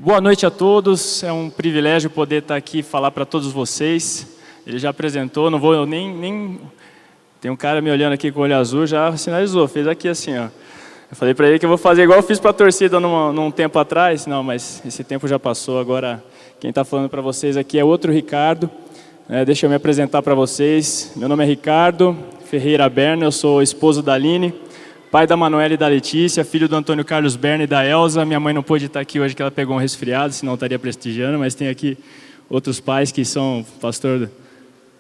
Boa noite a todos, é um privilégio poder estar aqui e falar para todos vocês. Ele já apresentou, não vou nem... Tem um cara me olhando aqui com o olho azul, já sinalizou, fez aqui assim, ó. Eu falei para ele que eu vou fazer igual eu fiz para a torcida num tempo atrás. Não, mas esse tempo já passou, agora quem está falando para vocês aqui é outro Ricardo. Deixa eu me apresentar para vocês. Meu nome é Ricardo Ferreira Berna, eu sou esposo da Aline, pai da Manuela e da Letícia, filho do Antônio Carlos Berna e da Elza. Minha mãe não pôde estar aqui hoje, que ela pegou um resfriado, senão estaria prestigiando, mas tem aqui outros pais que são o pastor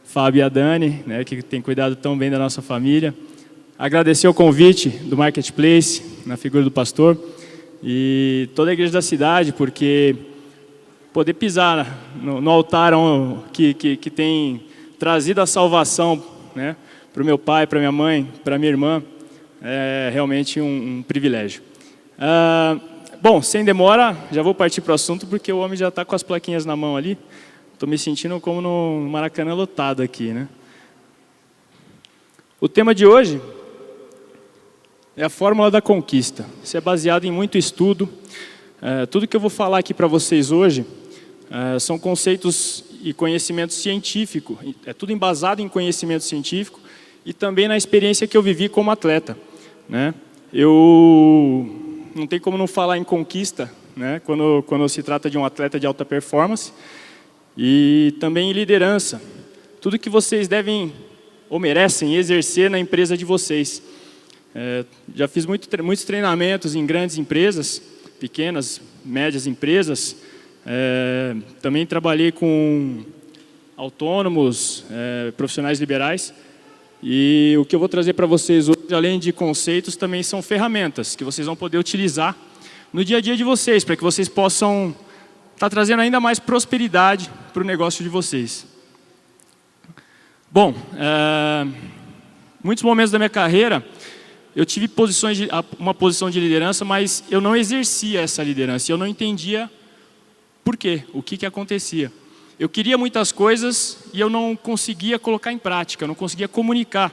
Fábio e a Dani, né, que tem cuidado tão bem da nossa família. Agradecer o convite do Marketplace, na figura do pastor, e toda a igreja da cidade, porque poder pisar no altar que tem trazido a salvação, né, para o meu pai, para minha mãe, para minha irmã, é realmente um privilégio. Bom, sem demora, já vou partir para o assunto, porque o homem já está com as plaquinhas na mão ali. Estou me sentindo como no Maracanã lotado aqui, né? O tema de hoje é a fórmula da conquista. Isso é baseado em muito estudo. Tudo que eu vou falar aqui para vocês hoje são conceitos e conhecimento científico. É tudo embasado em conhecimento científico e também na experiência que eu vivi como atleta, né? Eu não tem como não falar em conquista, né? Quando se trata de um atleta de alta performance, e também em liderança. Tudo que vocês devem ou merecem exercer na empresa de vocês. Já fiz muitos treinamentos em grandes empresas, pequenas, médias empresas. Também trabalhei com autônomos, profissionais liberais. E o que eu vou trazer para vocês hoje, além de conceitos, também são ferramentas que vocês vão poder utilizar no dia a dia de vocês, para que vocês possam estar trazendo ainda mais prosperidade para o negócio de vocês. Bom, muitos momentos da minha carreira, eu tive uma posição de liderança, mas eu não exercia essa liderança, eu não entendia por quê, o que acontecia. Eu queria muitas coisas e eu não conseguia colocar em prática, eu não conseguia comunicar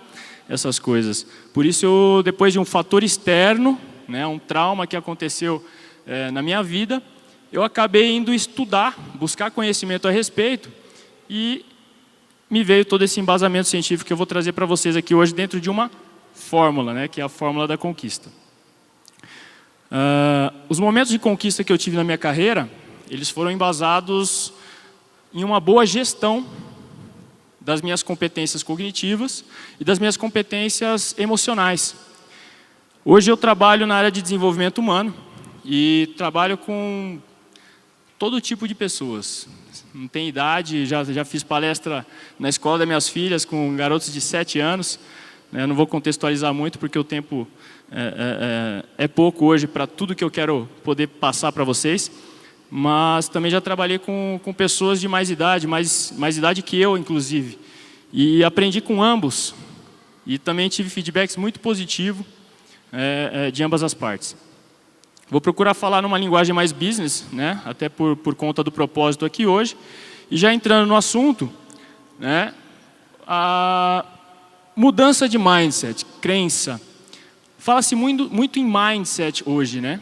essas coisas. Por isso, depois de um fator externo, né, um trauma que aconteceu na minha vida, eu acabei indo estudar, buscar conhecimento a respeito, e me veio todo esse embasamento científico que eu vou trazer para vocês aqui hoje dentro de uma fórmula, né, que é a fórmula da conquista. Os momentos de conquista que eu tive na minha carreira, eles foram embasados em uma boa gestão das minhas competências cognitivas e das minhas competências emocionais. Hoje eu trabalho na área de desenvolvimento humano e trabalho com todo tipo de pessoas. Não tem idade, já fiz palestra na escola das minhas filhas com garotos de 7 anos. Não vou contextualizar muito porque o tempo é pouco hoje para tudo que eu quero poder passar para vocês. Mas também já trabalhei com pessoas de mais idade que eu, inclusive. E aprendi com ambos. E também tive feedbacks muito positivos de ambas as partes. Vou procurar falar numa linguagem mais business, né? Até por conta do propósito aqui hoje. E já entrando no assunto, né? A mudança de mindset, crença. Fala-se muito em mindset hoje, né?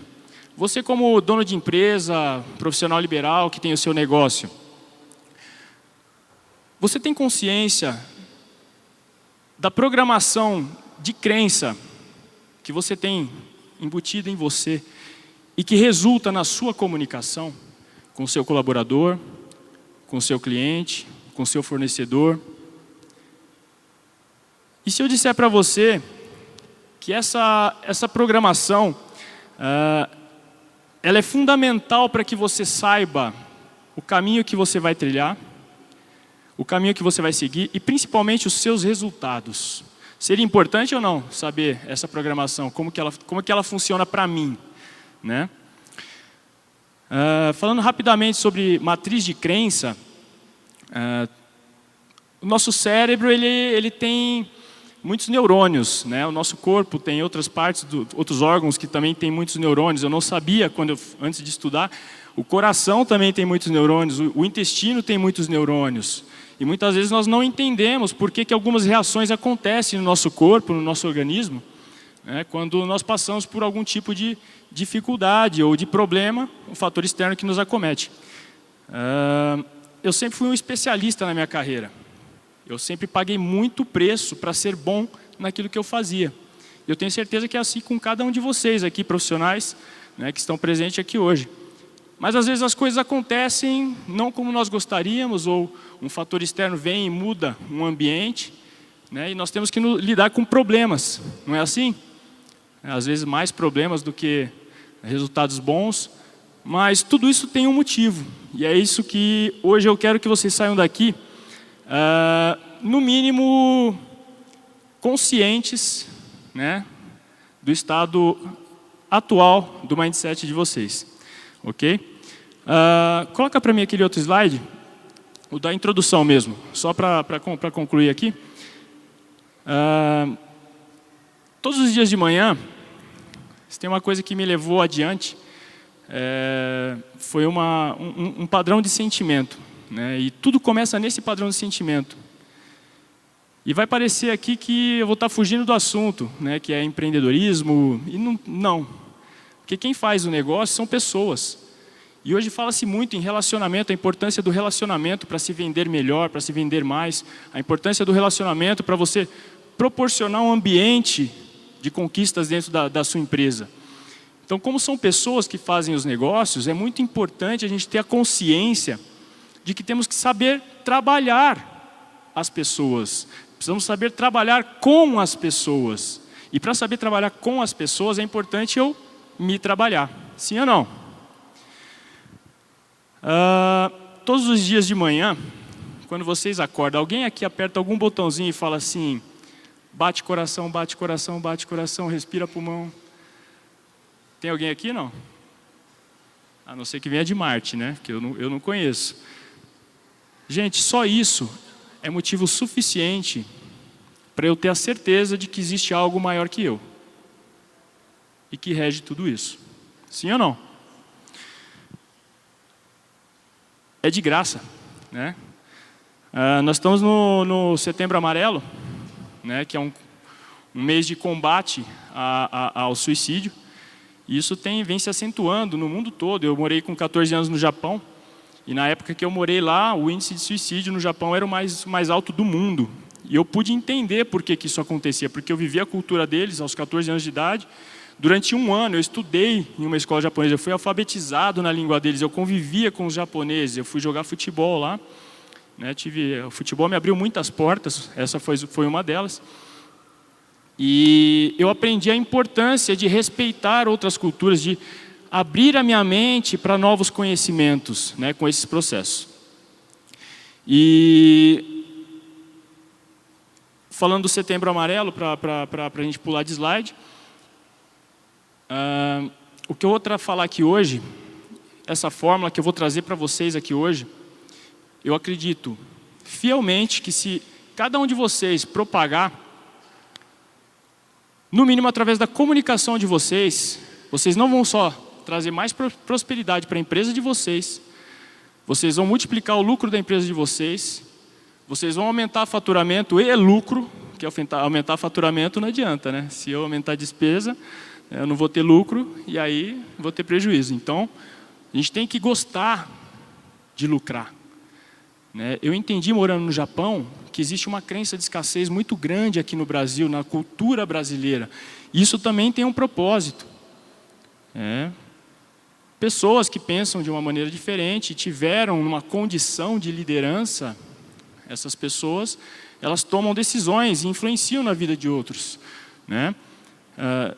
Você como dono de empresa, profissional liberal que tem o seu negócio, você tem consciência da programação de crença que você tem embutida em você e que resulta na sua comunicação com o seu colaborador, com o seu cliente, com o seu fornecedor? E se eu disser para você que essa programação ela é fundamental para que você saiba o caminho que você vai trilhar, o caminho que você vai seguir e principalmente os seus resultados. Seria importante ou não saber essa programação, como que ela funciona para mim, né? Falando rapidamente sobre matriz de crença, o nosso cérebro ele tem muitos neurônios, né? O nosso corpo tem outras partes, outros órgãos que também tem muitos neurônios. Eu não sabia antes de estudar. O coração também tem muitos neurônios, o intestino tem muitos neurônios. E muitas vezes nós não entendemos por que algumas reações acontecem no nosso corpo, no nosso organismo, né, quando nós passamos por algum tipo de dificuldade ou de problema, um fator externo que nos acomete. Eu sempre fui um especialista na minha carreira. Eu sempre paguei muito preço para ser bom naquilo que eu fazia. Eu tenho certeza que é assim com cada um de vocês aqui, profissionais, né, que estão presentes aqui hoje. Mas às vezes as coisas acontecem não como nós gostaríamos, ou um fator externo vem e muda um ambiente, né, e nós temos que lidar com problemas, não é assim? Às vezes mais problemas do que resultados bons, mas tudo isso tem um motivo. E é isso que hoje eu quero que vocês saiam daqui, no mínimo, conscientes, né, do estado atual do mindset de vocês. Ok? Coloca para mim aquele outro slide, o da introdução mesmo, só para concluir aqui. Todos os dias de manhã, se tem uma coisa que me levou adiante, foi um padrão de sentimento, né? E tudo começa nesse padrão de sentimento. E vai parecer aqui que eu vou estar fugindo do assunto, né, que é empreendedorismo, e não. Porque quem faz o negócio são pessoas. E hoje fala-se muito em relacionamento, a importância do relacionamento para se vender melhor, para se vender mais, a importância do relacionamento para você proporcionar um ambiente de conquistas dentro da sua empresa. Então, como são pessoas que fazem os negócios, é muito importante a gente ter a consciência de que temos que saber trabalhar as pessoas. Precisamos saber trabalhar com as pessoas. E para saber trabalhar com as pessoas, é importante eu me trabalhar. Sim ou não? Todos os dias de manhã, quando vocês acordam, alguém aqui aperta algum botãozinho e fala assim, bate coração, bate coração, bate coração, respira pulmão. Tem alguém aqui, não? A não ser que venha de Marte, né? Que eu não conheço. Gente, só isso é motivo suficiente para eu ter a certeza de que existe algo maior que eu. E que rege tudo isso. Sim ou não? É de graça, né? Nós estamos no Setembro Amarelo, né, que é um mês de combate ao suicídio. E isso vem se acentuando no mundo todo. Eu morei com 14 anos no Japão. E na época que eu morei lá, o índice de suicídio no Japão era o mais alto do mundo. E eu pude entender por que isso acontecia. Porque eu vivi a cultura deles aos 14 anos de idade. Durante um ano eu estudei em uma escola japonesa. Eu fui alfabetizado na língua deles. Eu convivia com os japoneses. Eu fui jogar futebol lá. Né, o futebol me abriu muitas portas. Essa foi uma delas. E eu aprendi a importância de respeitar outras culturas, de abrir a minha mente para novos conhecimentos, né, com esses processos. E falando do Setembro Amarelo, para a gente pular de slide, o que eu vou falar aqui hoje, essa fórmula que eu vou trazer para vocês aqui hoje, eu acredito fielmente que se cada um de vocês propagar, no mínimo através da comunicação de vocês, vocês não vão só trazer mais prosperidade para a empresa de vocês, vocês vão multiplicar o lucro da empresa de vocês, vocês vão aumentar faturamento e lucro, que aumentar faturamento não adianta, né? Se eu aumentar a despesa, eu não vou ter lucro e aí vou ter prejuízo. Então, a gente tem que gostar de lucrar. Né? Eu entendi, morando no Japão, que existe uma crença de escassez muito grande aqui no Brasil, na cultura brasileira. Isso também tem um propósito. Pessoas que pensam de uma maneira diferente, tiveram uma condição de liderança, essas pessoas, elas tomam decisões e influenciam na vida de outros. Né?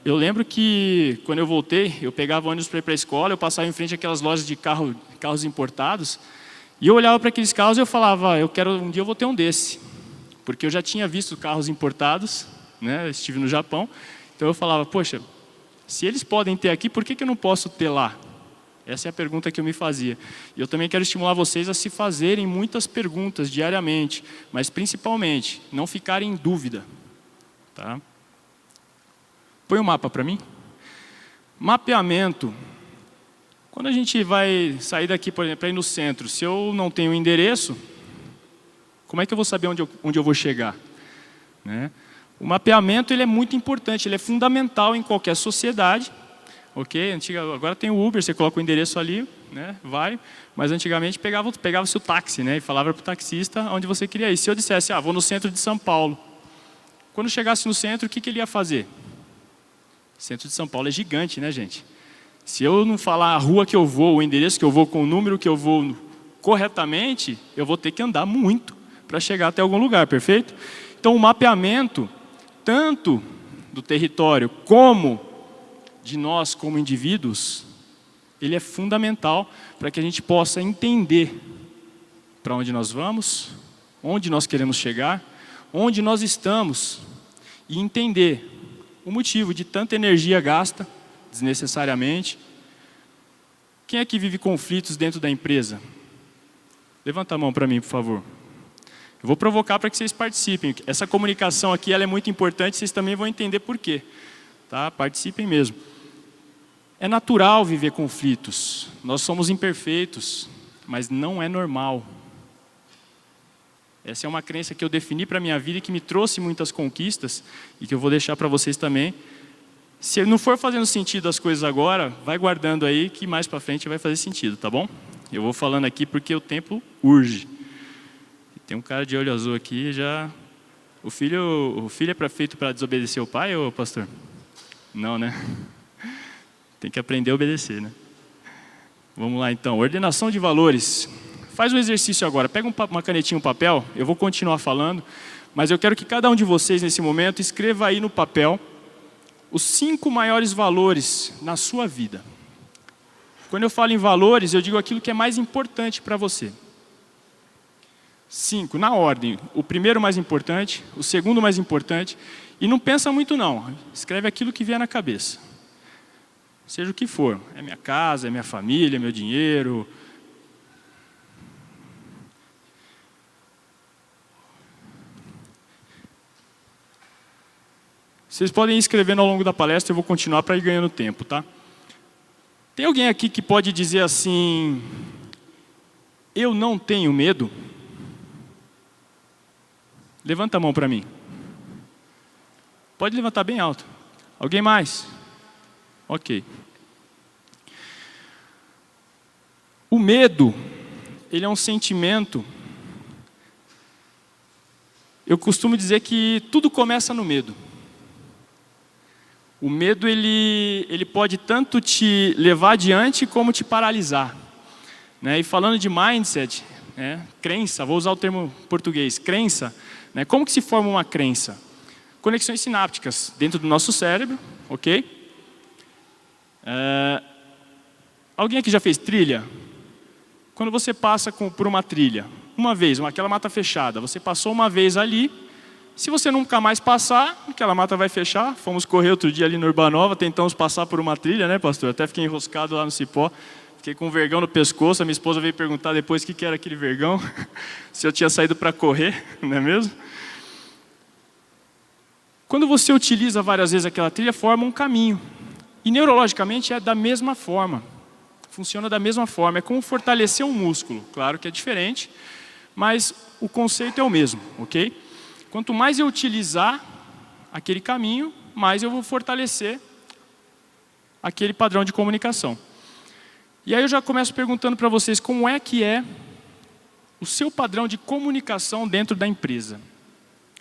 Eu lembro que, quando eu voltei, eu pegava ônibus para ir para a escola, eu passava em frente àquelas lojas de carros importados, e eu olhava para aqueles carros e eu falava, um dia eu vou ter um desse. Porque eu já tinha visto carros importados, né? Eu estive no Japão, então eu falava, poxa, se eles podem ter aqui, por que eu não posso ter lá? Essa é a pergunta que eu me fazia. E eu também quero estimular vocês a se fazerem muitas perguntas diariamente, mas principalmente, não ficarem em dúvida. Tá? Põe um mapa para mim. Mapeamento. Quando a gente vai sair daqui, por exemplo, para ir no centro, se eu não tenho endereço, como é que eu vou saber onde eu vou chegar? Né? O mapeamento ele é muito importante, ele é fundamental em qualquer sociedade. Ok? Agora tem o Uber, você coloca o endereço ali, né? Vai. Mas antigamente pegava-se o táxi, né? E falava para o taxista onde você queria ir. Se eu dissesse, vou no centro de São Paulo. Quando chegasse no centro, o que ele ia fazer? O centro de São Paulo é gigante, né, gente? Se eu não falar a rua que eu vou, o endereço que eu vou, com o número que eu vou corretamente, eu vou ter que andar muito para chegar até algum lugar, perfeito? Então, o mapeamento, tanto do território como de nós como indivíduos, ele é fundamental para que a gente possa entender para onde nós vamos, onde nós queremos chegar, onde nós estamos e entender o motivo de tanta energia gasta desnecessariamente. Quem é que vive conflitos dentro da empresa? Levanta a mão para mim, por favor. Eu vou provocar para que vocês participem. Essa comunicação aqui ela é muito importante, vocês também vão entender por quê. Tá? Participem mesmo. É natural viver conflitos. Nós somos imperfeitos, mas não é normal. Essa é uma crença que eu defini para a minha vida e que me trouxe muitas conquistas e que eu vou deixar para vocês também. Se não for fazendo sentido as coisas agora, vai guardando aí que mais para frente vai fazer sentido, tá bom? Eu vou falando aqui porque o tempo urge. Tem um cara de olho azul aqui já... O filho é feito para desobedecer o pai, ou pastor? Não, né? Tem que aprender a obedecer, né? Vamos lá então, ordenação de valores. Faz um exercício agora, pega uma canetinha e um papel, eu vou continuar falando, mas eu quero que cada um de vocês nesse momento escreva aí no papel os 5 maiores valores na sua vida. Quando eu falo em valores, eu digo aquilo que é mais importante para você. 5, na ordem. O primeiro mais importante, o segundo mais importante, e não pensa muito não, escreve aquilo que vier na cabeça. Seja o que for, é minha casa, é minha família, é meu dinheiro. Vocês podem ir escrevendo ao longo da palestra, eu vou continuar para ir ganhando tempo, tá? Tem alguém aqui que pode dizer assim, eu não tenho medo? Levanta a mão para mim. Pode levantar bem alto. Alguém mais? Ok. O medo, ele é um sentimento. Eu costumo dizer que tudo começa no medo. O medo, ele pode tanto te levar adiante como te paralisar. Né? E falando de mindset, crença, vou usar o termo português, crença. Né? Como que se forma uma crença? Conexões sinápticas dentro do nosso cérebro, ok? Alguém aqui já fez trilha? Quando você passa por uma trilha, uma vez, aquela mata fechada, você passou uma vez ali, se você nunca mais passar, aquela mata vai fechar. Fomos correr outro dia ali no Urbanova, tentamos passar por uma trilha, né, pastor? Até fiquei enroscado lá no cipó, fiquei com um vergão no pescoço, a minha esposa veio perguntar depois o que era aquele vergão, se eu tinha saído para correr, não é mesmo? Quando você utiliza várias vezes aquela trilha, forma um caminho. E neurologicamente é da mesma forma. Funciona da mesma forma. É como fortalecer um músculo. Claro que é diferente, mas o conceito é o mesmo, ok? Quanto mais eu utilizar aquele caminho, mais eu vou fortalecer aquele padrão de comunicação. E aí eu já começo perguntando para vocês como é que é o seu padrão de comunicação dentro da empresa.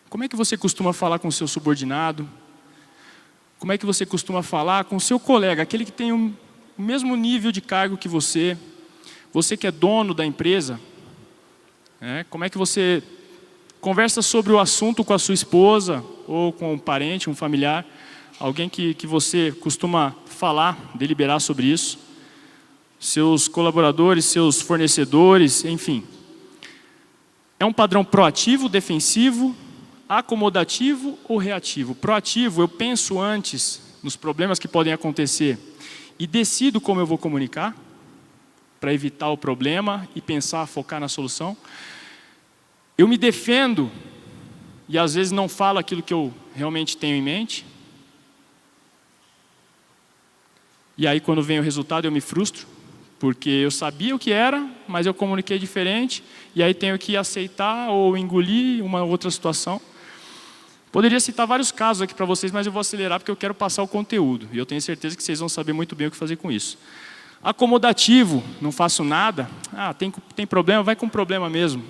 Como é que você costuma falar com o seu subordinado? Como é que você costuma falar com o seu colega, aquele que tem o mesmo nível de cargo que você que é dono da empresa? Como é que você conversa sobre o assunto com a sua esposa ou com um parente, um familiar? Alguém que você costuma falar, deliberar sobre isso? Seus colaboradores, seus fornecedores, enfim. É um padrão proativo, defensivo, acomodativo ou reativo? Proativo, eu penso antes nos problemas que podem acontecer e decido como eu vou comunicar para evitar o problema e pensar, focar na solução. Eu me defendo e às vezes não falo aquilo que eu realmente tenho em mente. E aí quando vem o resultado eu me frustro, porque eu sabia o que era, mas eu comuniquei diferente e aí tenho que aceitar ou engolir uma outra situação. Poderia citar vários casos aqui para vocês, mas eu vou acelerar porque eu quero passar o conteúdo. E eu tenho certeza que vocês vão saber muito bem o que fazer com isso. Acomodativo, não faço nada. Ah, tem problema, vai com problema mesmo.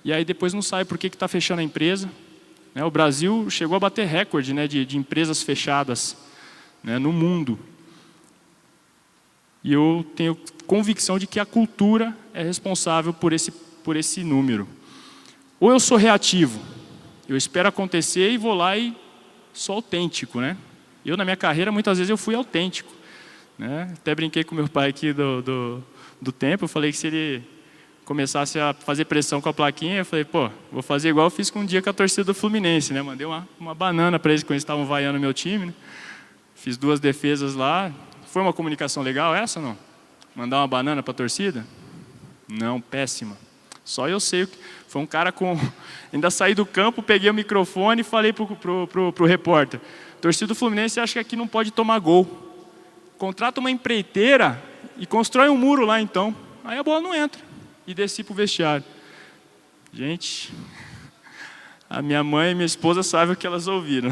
E aí depois não sabe por que está fechando a empresa. Né, o Brasil chegou a bater recorde, né, de empresas fechadas, né, no mundo. E eu tenho convicção de que a cultura é responsável por esse número. Ou eu sou reativo, eu espero acontecer e vou lá e sou autêntico, né? Eu, na minha carreira, muitas vezes eu fui autêntico, né? Até brinquei com meu pai aqui do tempo, eu falei que se ele começasse a fazer pressão com a plaquinha, eu falei, pô, vou fazer igual eu fiz um dia com a torcida do Fluminense, né? Mandei uma banana para eles quando eles estavam vaiando meu time, né? Fiz 2 defesas lá. Foi uma comunicação legal essa ou não? Mandar uma banana para a torcida? Não, péssima. Só eu sei. Foi um cara com... Ainda saí do campo, peguei o microfone e falei pro repórter. Torcida do Fluminense acha que aqui não pode tomar gol. Contrata uma empreiteira e constrói um muro lá então. Aí a bola não entra. E desci para o vestiário. Gente, a minha mãe e minha esposa sabem o que elas ouviram.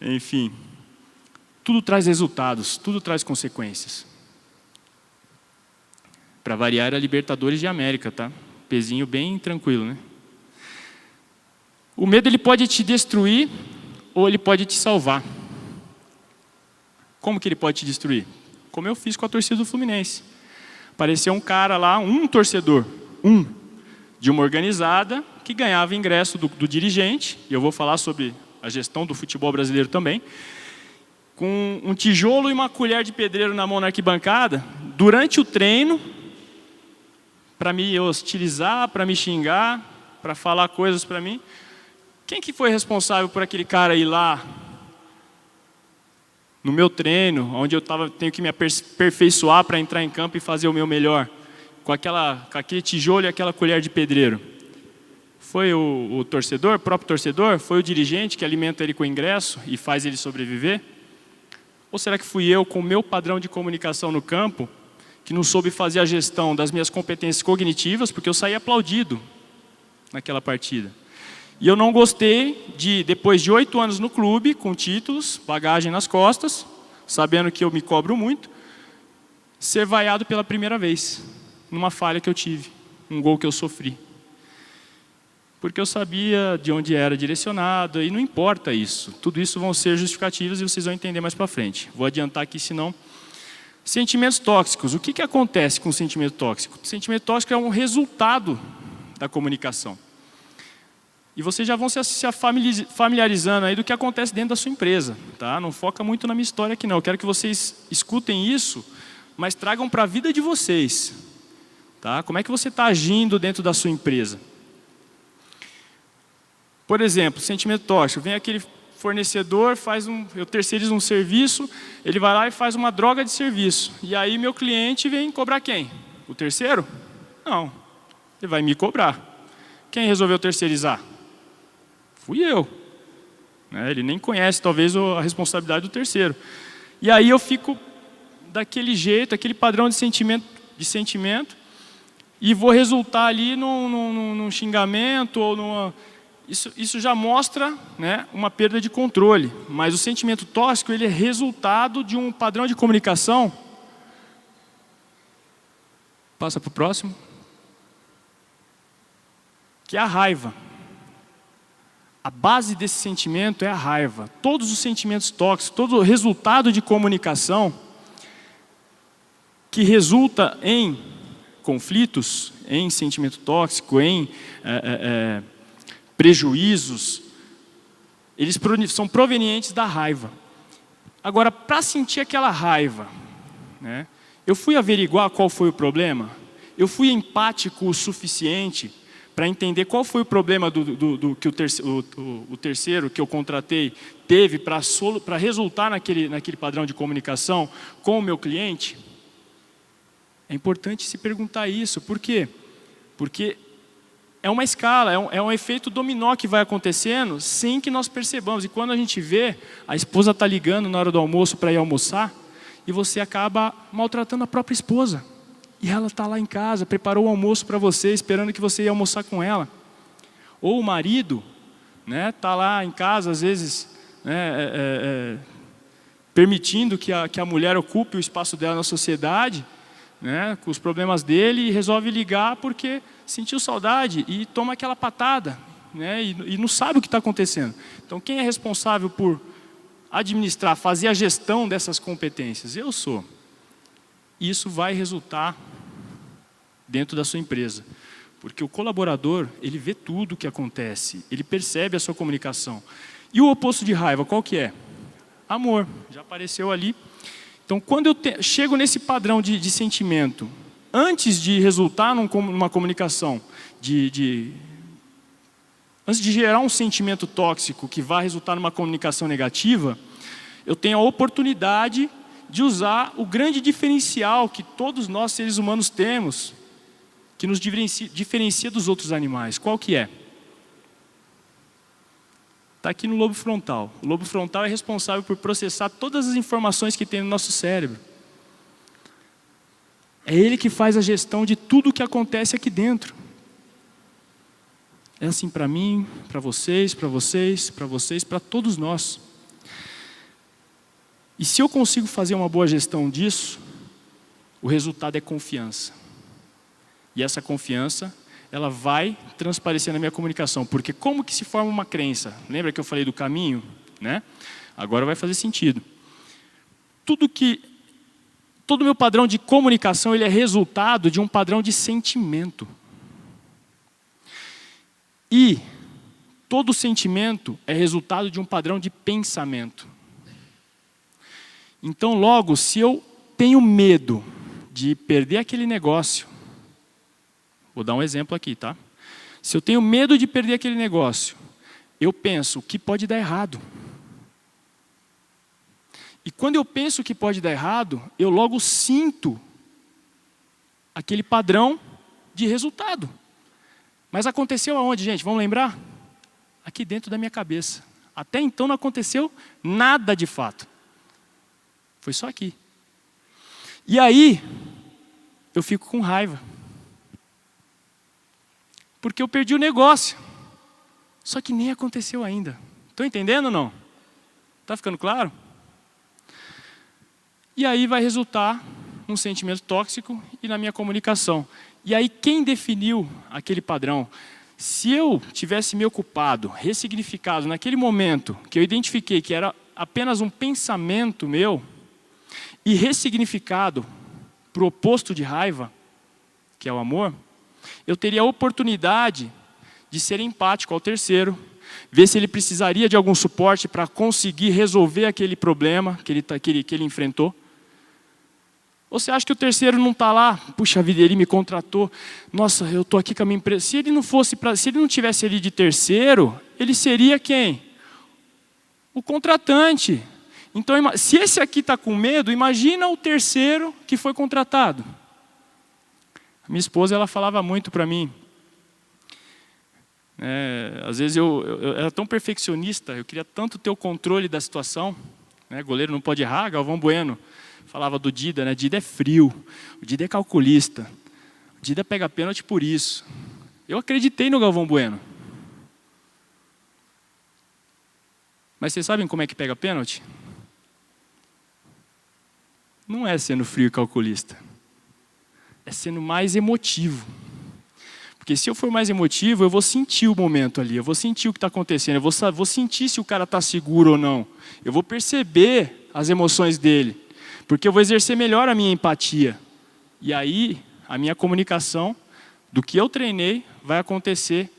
Enfim. Tudo traz resultados, tudo traz consequências. Para variar, era Libertadores de América, tá? Pezinho bem tranquilo, né? O medo ele pode te destruir ou ele pode te salvar. Como que ele pode te destruir? Como eu fiz com a torcida do Fluminense. Apareceu um cara lá, um torcedor, de uma organizada que ganhava ingresso do dirigente, e eu vou falar sobre a gestão do futebol brasileiro também, com um tijolo e uma colher de pedreiro na mão na arquibancada, durante o treino, para me hostilizar, para me xingar, para falar coisas para mim. Quem que foi responsável por aquele cara ir lá, no meu treino, onde eu tenho que me aperfeiçoar para entrar em campo e fazer o meu melhor, com aquele tijolo e aquela colher de pedreiro? Foi o torcedor, o próprio torcedor? Foi o dirigente que alimenta ele com o ingresso e faz ele sobreviver? Ou será que fui eu, com o meu padrão de comunicação no campo, que não soube fazer a gestão das minhas competências cognitivas, porque eu saí aplaudido naquela partida. E eu não gostei de, depois de 8 anos no clube, com títulos, bagagem nas costas, sabendo que eu me cobro muito, ser vaiado pela primeira vez, numa falha que eu tive, um gol que eu sofri. Porque eu sabia de onde era direcionado, e não importa isso. Tudo isso vão ser justificativas e vocês vão entender mais para frente. Vou adiantar aqui, senão... Sentimentos tóxicos. O que acontece com o sentimento tóxico? O sentimento tóxico é um resultado da comunicação. E vocês já vão se familiarizando aí do que acontece dentro da sua empresa. Tá? Não foca muito na minha história aqui não. Eu quero que vocês escutem isso, mas tragam para a vida de vocês. Tá? Como é que você está agindo dentro da sua empresa? Por exemplo, sentimento tóxico. Vem aquele fornecedor, eu terceirizo um serviço, ele vai lá e faz uma droga de serviço. E aí meu cliente vem cobrar quem? O terceiro? Não. Ele vai me cobrar. Quem resolveu terceirizar? Fui eu. Ele nem conhece, talvez, a responsabilidade do terceiro. E aí eu fico daquele jeito, aquele padrão de sentimento, e vou resultar ali num xingamento ou numa... Isso já mostra, né, uma perda de controle, mas o sentimento tóxico ele é resultado de um padrão de comunicação. Passa para o próximo. Que é a raiva. A base desse sentimento é a raiva. Todos os sentimentos tóxicos, todo o resultado de comunicação que resulta em conflitos, em sentimento tóxico, em... prejuízos, eles são provenientes da raiva. Agora, para sentir aquela raiva, né, eu fui averiguar qual foi o problema, eu fui empático o suficiente para entender qual foi o problema que o terceiro que eu contratei teve para resultar naquele padrão de comunicação com o meu cliente. É importante se perguntar isso. Por quê? Porque é uma escala, é um efeito dominó que vai acontecendo sem que nós percebamos. E quando a gente vê, a esposa está ligando na hora do almoço para ir almoçar, e você acaba maltratando a própria esposa. E ela está lá em casa, preparou o almoço para você, esperando que você ia almoçar com ela. Ou o marido né? Tá lá em casa, às vezes, né, permitindo que a mulher ocupe o espaço dela na sociedade, né, com os problemas dele, e resolve ligar porque sentiu saudade e toma aquela patada, né, e não sabe o que está acontecendo. Então, quem é responsável por administrar, fazer a gestão dessas competências? Eu sou. Isso vai resultar dentro da sua empresa. Porque o colaborador, ele vê tudo o que acontece, ele percebe a sua comunicação. E o oposto de raiva, qual que é? Amor, já apareceu ali. Então, quando eu chego nesse padrão de sentimento, antes de resultar numa comunicação, antes de gerar um sentimento tóxico que vai resultar numa comunicação negativa, eu tenho a oportunidade de usar o grande diferencial que todos nós, seres humanos, temos, que nos diferencia dos outros animais. Qual que é? Está aqui no lobo frontal. O lobo frontal é responsável por processar todas as informações que tem no nosso cérebro. É ele que faz a gestão de tudo o que acontece aqui dentro. É assim para mim, para vocês, para vocês, para vocês, para todos nós. E se eu consigo fazer uma boa gestão disso, o resultado é confiança. E essa confiança, ela vai transparecer na minha comunicação. Porque como que se forma uma crença? Lembra que eu falei do caminho? Né? Agora vai fazer sentido. Todo o meu padrão de comunicação, ele é resultado de um padrão de sentimento. E todo sentimento é resultado de um padrão de pensamento. Então, logo, se eu tenho medo de perder aquele negócio, vou dar um exemplo aqui, tá? Se eu tenho medo de perder aquele negócio, eu penso, o que pode dar errado? E quando eu penso que pode dar errado, eu logo sinto aquele padrão de resultado. Mas aconteceu aonde, gente? Vamos lembrar? Aqui dentro da minha cabeça. Até então não aconteceu nada de fato. Foi só aqui. E aí, eu fico com raiva. Porque eu perdi o negócio. Só que nem aconteceu ainda. Estão entendendo ou não? Está ficando claro? E aí vai resultar um sentimento tóxico e na minha comunicação. E aí quem definiu aquele padrão? Se eu tivesse me ocupado, ressignificado naquele momento que eu identifiquei que era apenas um pensamento meu, e ressignificado para o oposto de raiva, que é o amor, eu teria a oportunidade de ser empático ao terceiro, ver se ele precisaria de algum suporte para conseguir resolver aquele problema que ele enfrentou. Ou você acha que o terceiro não está lá? Puxa vida, ele me contratou. Nossa, eu estou aqui com a minha empresa. Se ele não tivesse ali de terceiro, ele seria quem? O contratante. Então, se esse aqui está com medo, imagina o terceiro que foi contratado. A minha esposa, ela falava muito para mim. Às vezes eu era tão perfeccionista, eu queria tanto ter o controle da situação. Goleiro não pode errar, Galvão Bueno falava do Dida, né? Dida é frio, o Dida é calculista, o Dida pega pênalti por isso. Eu acreditei no Galvão Bueno. Mas vocês sabem como é que pega pênalti? Não é sendo frio e calculista. É sendo mais emotivo. Porque se eu for mais emotivo, eu vou sentir o momento ali, eu vou sentir o que está acontecendo, eu vou sentir se o cara está seguro ou não. Eu vou perceber as emoções dele. Porque eu vou exercer melhor a minha empatia. E aí, a minha comunicação do que eu treinei vai acontecer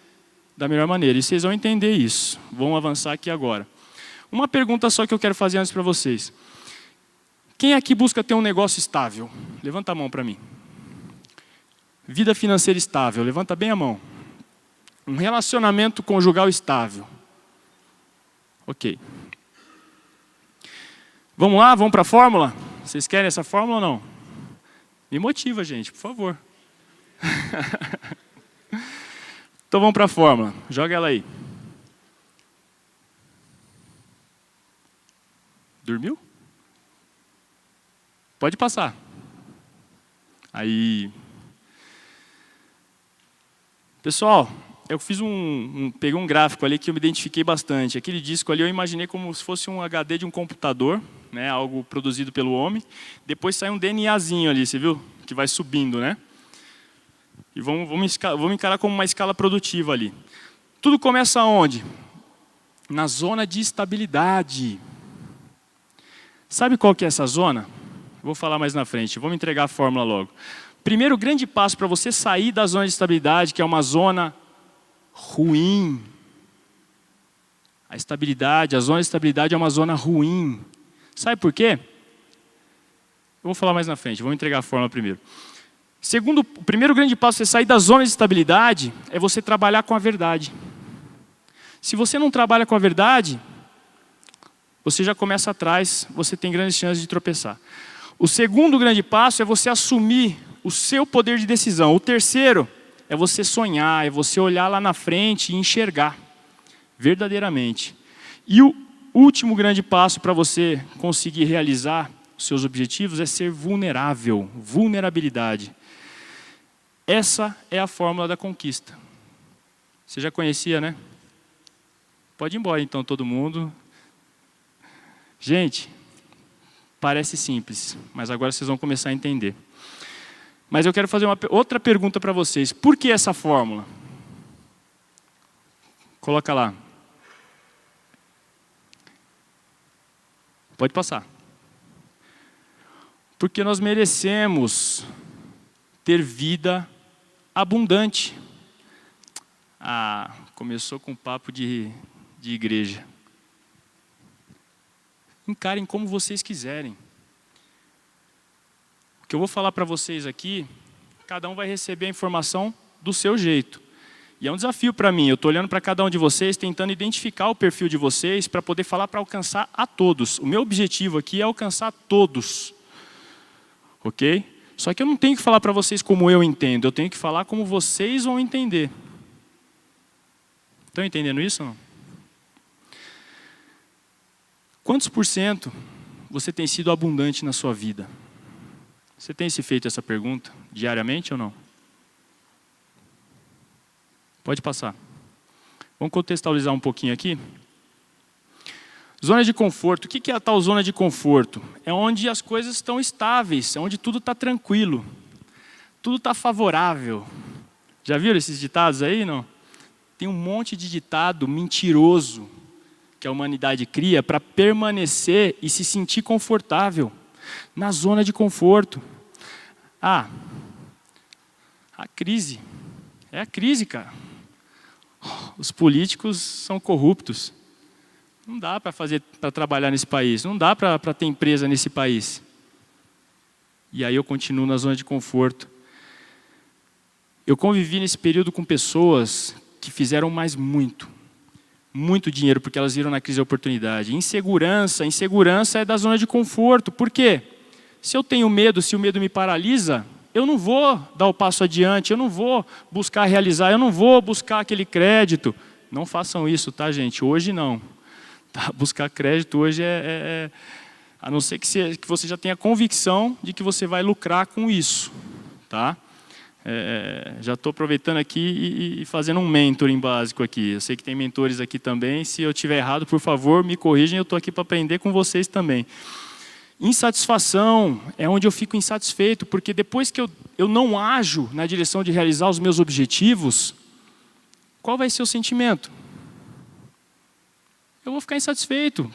da melhor maneira. E vocês vão entender isso. Vamos avançar aqui agora. Uma pergunta só que eu quero fazer antes para vocês. Quem aqui busca ter um negócio estável? Levanta a mão para mim. Vida financeira estável, levanta bem a mão. Um relacionamento conjugal estável. Ok. Vamos lá, vamos para a fórmula? Vocês querem essa fórmula ou não? Me motiva, gente, por favor. Então vamos para a fórmula. Joga ela aí. Dormiu? Pode passar. Aí. Pessoal, eu fiz peguei um gráfico ali que eu me identifiquei bastante. Aquele disco ali eu imaginei como se fosse um HD de um computador, né, algo produzido pelo homem. Depois sai um DNAzinho ali, você viu? Que vai subindo, né? E vamos encarar como uma escala produtiva ali. Tudo começa onde? Na zona de estabilidade. Sabe qual que é essa zona? Vou falar mais na frente, vamos entregar a fórmula logo. Primeiro grande passo para você sair da zona de estabilidade, que é uma zona ruim. A zona de estabilidade é uma zona ruim. Sabe por quê? Eu vou falar mais na frente, vamos entregar a fórmula primeiro. O primeiro grande passo para você sair da zona de estabilidade é você trabalhar com a verdade. Se você não trabalha com a verdade, você já começa atrás, você tem grandes chances de tropeçar. O segundo grande passo é você assumir o seu poder de decisão. O terceiro é você sonhar, é você olhar lá na frente e enxergar verdadeiramente. E o último grande passo para você conseguir realizar os seus objetivos é ser vulnerável, vulnerabilidade. Essa é a fórmula da conquista. Você já conhecia, né? Pode ir embora então todo mundo. Gente, parece simples, mas agora vocês vão começar a entender. Mas eu quero fazer outra pergunta para vocês. Por que essa fórmula? Coloca lá. Pode passar. Porque nós merecemos ter vida abundante. Ah, começou com papo de igreja. Encarem como vocês quiserem. O que eu vou falar para vocês aqui, cada um vai receber a informação do seu jeito. E é um desafio para mim, eu estou olhando para cada um de vocês, tentando identificar o perfil de vocês para poder falar para alcançar a todos. O meu objetivo aqui é alcançar todos. Ok? Só que eu não tenho que falar para vocês como eu entendo, eu tenho que falar como vocês vão entender. Estão entendendo isso ou não? Quantos por cento você tem sido abundante na sua vida? Você tem se feito essa pergunta diariamente ou não? Pode passar. Vamos contextualizar um pouquinho aqui. Zona de conforto. O que é a tal zona de conforto? É onde as coisas estão estáveis, é onde tudo está tranquilo, tudo está favorável. Já viram esses ditados aí, não? Tem um monte de ditado mentiroso que a humanidade cria para permanecer e se sentir confortável na zona de conforto. Ah, a crise. É a crise, cara. Os políticos são corruptos. Não dá para trabalhar nesse país, não dá para ter empresa nesse país. E aí eu continuo na zona de conforto. Eu convivi nesse período com pessoas que fizeram muito dinheiro, porque elas viram na crise a oportunidade. Insegurança é da zona de conforto. Por quê? Se eu tenho medo, se o medo me paralisa, eu não vou dar o passo adiante, eu não vou buscar realizar, eu não vou buscar aquele crédito. Não façam isso, tá, gente? Hoje não. Tá? Buscar crédito hoje a não ser que você já tenha convicção de que você vai lucrar com isso. Tá? Já estou aproveitando aqui e fazendo um mentoring básico aqui. Eu sei que tem mentores aqui também. Se eu estiver errado, por favor, me corrijam. Eu estou aqui para aprender com vocês também. Insatisfação é onde eu fico insatisfeito, porque depois que eu não ajo na direção de realizar os meus objetivos, qual vai ser o sentimento? Eu vou ficar insatisfeito.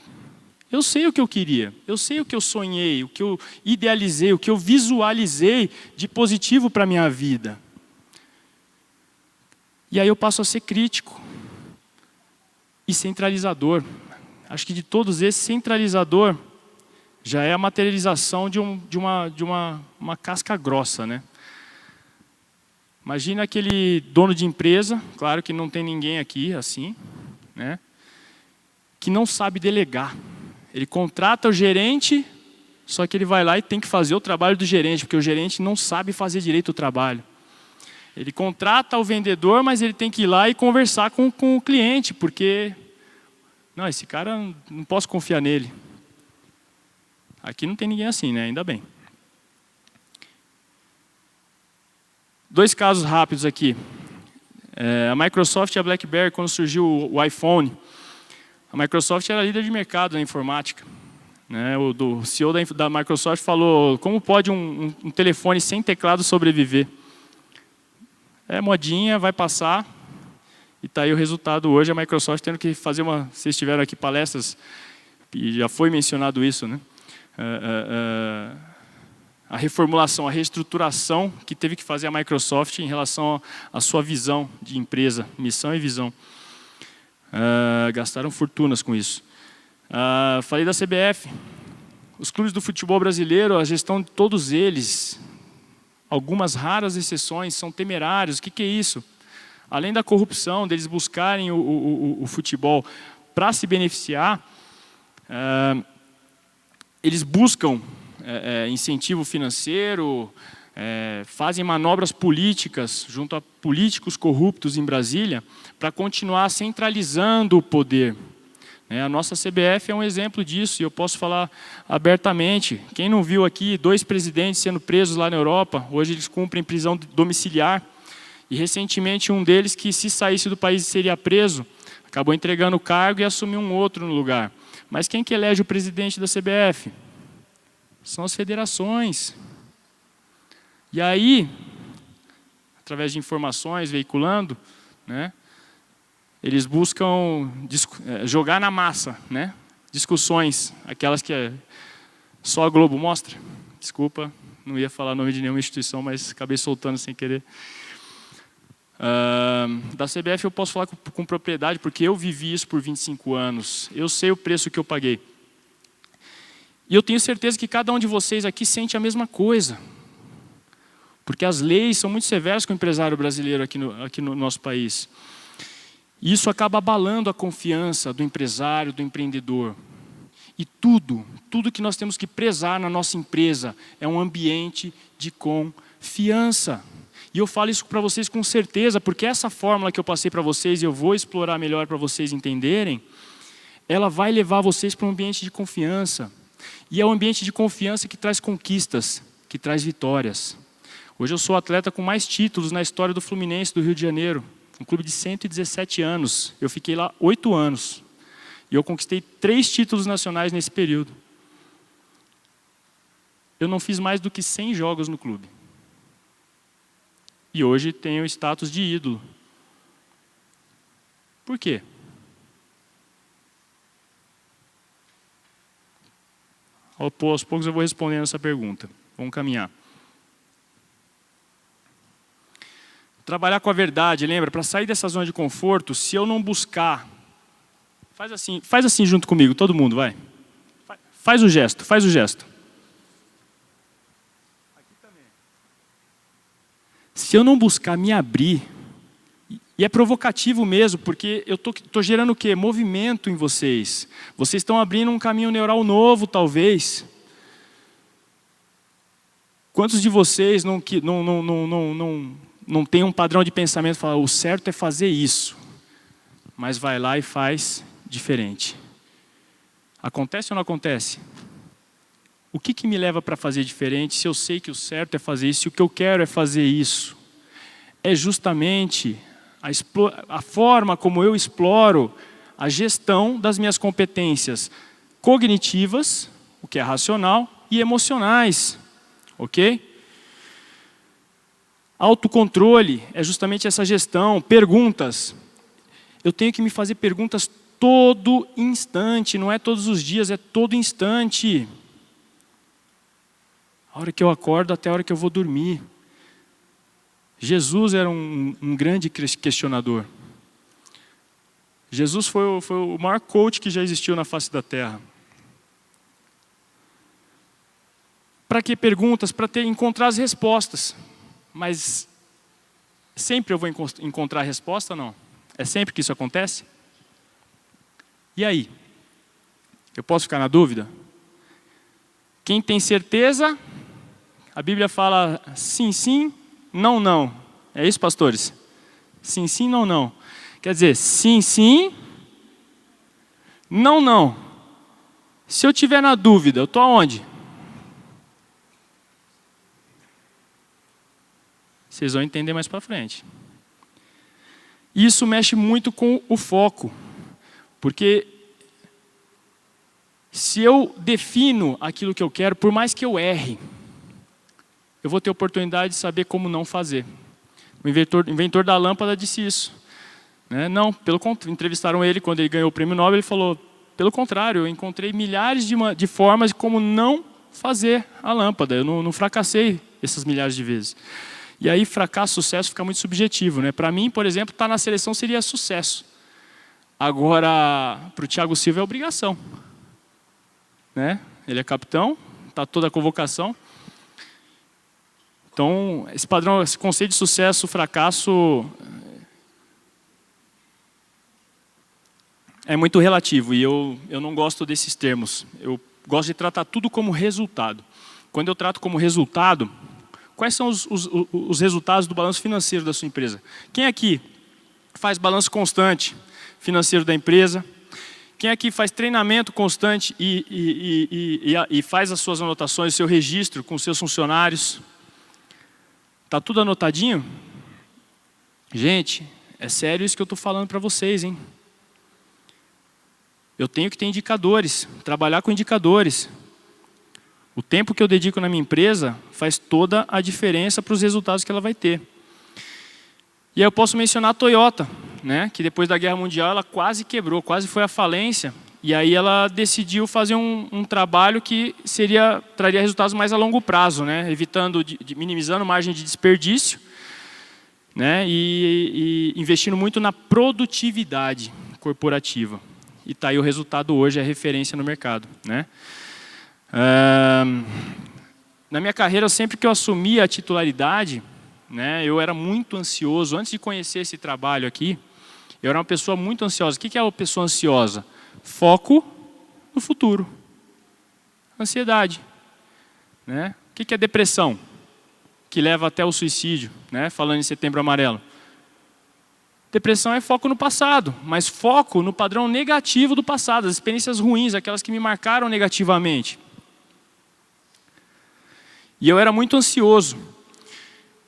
Eu sei o que eu queria, eu sei o que eu sonhei, o que eu idealizei, o que eu visualizei de positivo para a minha vida. E aí eu passo a ser crítico e centralizador. Acho que de todos esses, centralizador já é a materialização de uma casca grossa, né? Imagina aquele dono de empresa, claro que não tem ninguém aqui assim, né? Que não sabe delegar. Ele contrata o gerente, só que ele vai lá e tem que fazer o trabalho do gerente, porque o gerente não sabe fazer direito o trabalho. Ele contrata o vendedor, mas ele tem que ir lá e conversar com o cliente, porque não, esse cara, não posso confiar nele. Aqui não tem ninguém assim, né? Ainda bem. 2 casos rápidos aqui. A Microsoft e a BlackBerry, quando surgiu o iPhone, a Microsoft era líder de mercado na informática. O CEO da Microsoft falou, como pode um telefone sem teclado sobreviver? É modinha, vai passar, e está aí o resultado hoje, a Microsoft tendo que fazer vocês tiveram aqui palestras, e já foi mencionado isso, né? A reformulação, a reestruturação que teve que fazer a Microsoft em relação à sua visão de empresa, missão e visão. Gastaram fortunas com isso. Falei da CBF. Os clubes do futebol brasileiro, a gestão de todos eles, algumas raras exceções, são temerários. O que é isso? Além da corrupção, deles buscarem o futebol para se beneficiar, eles buscam incentivo financeiro, fazem manobras políticas junto a políticos corruptos em Brasília para continuar centralizando o poder. A nossa CBF é um exemplo disso, e eu posso falar abertamente. Quem não viu aqui 2 presidentes sendo presos lá na Europa, hoje eles cumprem prisão domiciliar, e recentemente um deles, que se saísse do país seria preso, acabou entregando o cargo e assumiu um outro no lugar. Mas quem que elege o presidente da CBF? São as federações. E aí, através de informações, veiculando, eles buscam jogar na massa, discussões, aquelas que só a Globo mostra. Desculpa, não ia falar o nome de nenhuma instituição, mas acabei soltando sem querer. Da CBF eu posso falar com propriedade, porque eu vivi isso por 25 anos. Eu sei o preço que eu paguei. E eu tenho certeza que cada um de vocês aqui sente a mesma coisa. Porque as leis são muito severas com o empresário brasileiro aqui no nosso país. E isso acaba abalando a confiança do empresário, do empreendedor. E tudo que nós temos que prezar na nossa empresa é um ambiente de confiança. E eu falo isso para vocês com certeza, porque essa fórmula que eu passei para vocês, e eu vou explorar melhor para vocês entenderem, ela vai levar vocês para um ambiente de confiança. E é um ambiente de confiança que traz conquistas, que traz vitórias. Hoje eu sou o atleta com mais títulos na história do Fluminense do Rio de Janeiro. Um clube de 117 anos. Eu fiquei lá 8 anos. E eu conquistei 3 títulos nacionais nesse período. Eu não fiz mais do que 100 jogos no clube. E hoje tenho o status de ídolo. Por quê? Aos poucos eu vou respondendo essa pergunta. Vamos caminhar. Trabalhar com a verdade, lembra? Para sair dessa zona de conforto, se eu não buscar... Faz assim junto comigo, todo mundo, vai. Faz o gesto, faz o gesto. Aqui também. Se eu não buscar me abrir, e é provocativo mesmo, porque eu estou gerando o quê? Movimento em vocês. Vocês estão abrindo um caminho neural novo, talvez. Quantos de vocês não tem um padrão de pensamento, fala, o certo é fazer isso, mas vai lá e faz diferente? Acontece ou não acontece? O que me leva para fazer diferente se eu sei que o certo é fazer isso, e o que eu quero é fazer isso? É justamente a forma como eu exploro a gestão das minhas competências cognitivas, o que é racional, e emocionais. Ok? Autocontrole é justamente essa gestão. Perguntas. Eu tenho que me fazer perguntas todo instante, não é todos os dias, é todo instante. A hora que eu acordo até a hora que eu vou dormir. Jesus era um grande questionador. Jesus foi o maior coach que já existiu na face da terra. Para que perguntas? Para encontrar as respostas. Mas sempre eu vou encontrar a resposta ou não? É sempre que isso acontece? E aí? Eu posso ficar na dúvida? Quem tem certeza, a Bíblia fala sim, sim, não, não. É isso, pastores? Sim, sim, não, não. Quer dizer, sim, sim, não, não. Se eu tiver na dúvida, eu estou aonde? Vocês vão entender mais para frente. E isso mexe muito com o foco, porque se eu defino aquilo que eu quero, por mais que eu erre, eu vou ter oportunidade de saber como não fazer. O inventor da lâmpada disse isso. Né? Não, pelo contrário, entrevistaram ele quando ele ganhou o prêmio Nobel, ele falou, pelo contrário, eu encontrei milhares de formas de como não fazer a lâmpada, eu não fracassei essas milhares de vezes. E aí, fracasso, sucesso fica muito subjetivo. Né? Para mim, por exemplo, estar na seleção seria sucesso. Agora, para o Thiago Silva é obrigação. Né? Ele é capitão, está toda a convocação. Então, esse padrão, esse conceito de sucesso, fracasso, é muito relativo e eu não gosto desses termos. Eu gosto de tratar tudo como resultado. Quando eu trato como resultado, quais são os resultados do balanço financeiro da sua empresa? Quem aqui faz balanço constante financeiro da empresa? Quem aqui faz treinamento constante e faz as suas anotações, o seu registro com os seus funcionários? Está tudo anotadinho? Gente, é sério isso que eu estou falando para vocês, hein? Eu tenho que ter indicadores, trabalhar com indicadores. O tempo que eu dedico na minha empresa faz toda a diferença para os resultados que ela vai ter. E aí eu posso mencionar a Toyota, né? Que depois da Guerra Mundial ela quase quebrou, quase foi à falência. E aí ela decidiu fazer um trabalho que traria resultados mais a longo prazo, né? Evitando, minimizando margem de desperdício, né? E investindo muito na produtividade corporativa. E está aí o resultado hoje, é referência no mercado. Né? Na minha carreira, sempre que eu assumi a titularidade, né, eu era muito ansioso. Antes de conhecer esse trabalho aqui, eu era uma pessoa muito ansiosa. O que é uma pessoa ansiosa? Foco no futuro. Ansiedade. Né? O que é depressão? Que leva até o suicídio, né? Falando em Setembro Amarelo. Depressão é foco no passado, mas foco no padrão negativo do passado, as experiências ruins, aquelas que me marcaram negativamente. E eu era muito ansioso.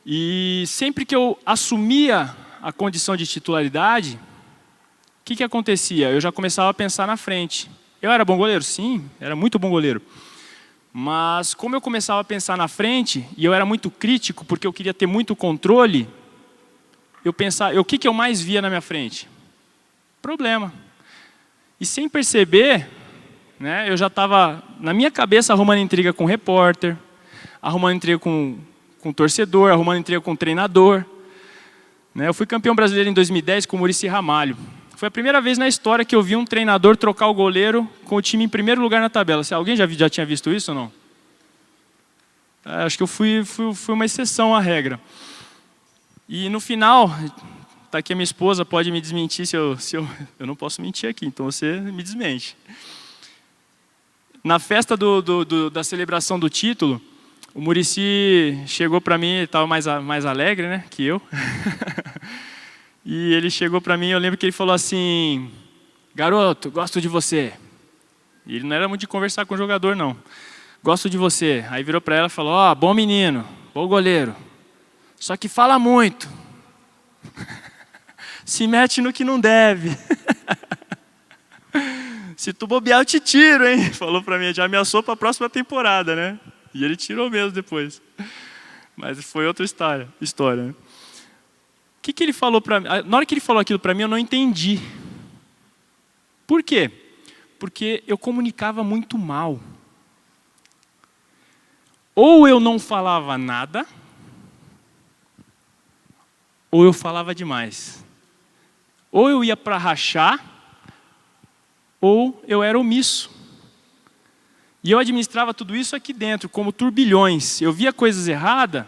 E sempre que eu assumia a condição de titularidade, o que acontecia? Eu já começava a pensar na frente. Eu era bom goleiro? Sim, era muito bom goleiro. Mas como eu começava a pensar na frente, e eu era muito crítico, porque eu queria ter muito controle, eu pensava, o que eu mais via na minha frente? Problema. E sem perceber, né, eu já estava, na minha cabeça, arrumando intriga com o repórter, arrumando intriga com o torcedor, arrumando intriga com o treinador. Né, eu fui campeão brasileiro em 2010 com o Muricy Ramalho. Foi a primeira vez na história que eu vi um treinador trocar o goleiro com o time em primeiro lugar na tabela. Alguém já tinha visto isso ou não? Acho que eu fui uma exceção à regra. E no final, está aqui a minha esposa, pode me desmentir se eu não posso mentir aqui, então você me desmente. Na festa da celebração do título, o Muricy chegou para mim, ele estava mais alegre, né, que eu. E ele chegou para mim, eu lembro que ele falou assim, garoto, gosto de você. E ele não era muito de conversar com o jogador, não. Gosto de você. Aí virou para ela e falou, ó, bom menino, bom goleiro. Só que fala muito. Se mete no que não deve. Se tu bobear, eu te tiro, hein? Falou pra mim, já ameaçou para a próxima temporada, né? E ele tirou mesmo depois. Mas foi outra história, né? O que ele falou para mim? Na hora que ele falou aquilo para mim, eu não entendi. Por quê? Porque eu comunicava muito mal. Ou eu não falava nada, ou eu falava demais. Ou eu ia para rachar, ou eu era omisso. E eu administrava tudo isso aqui dentro, como turbilhões. Eu via coisas erradas,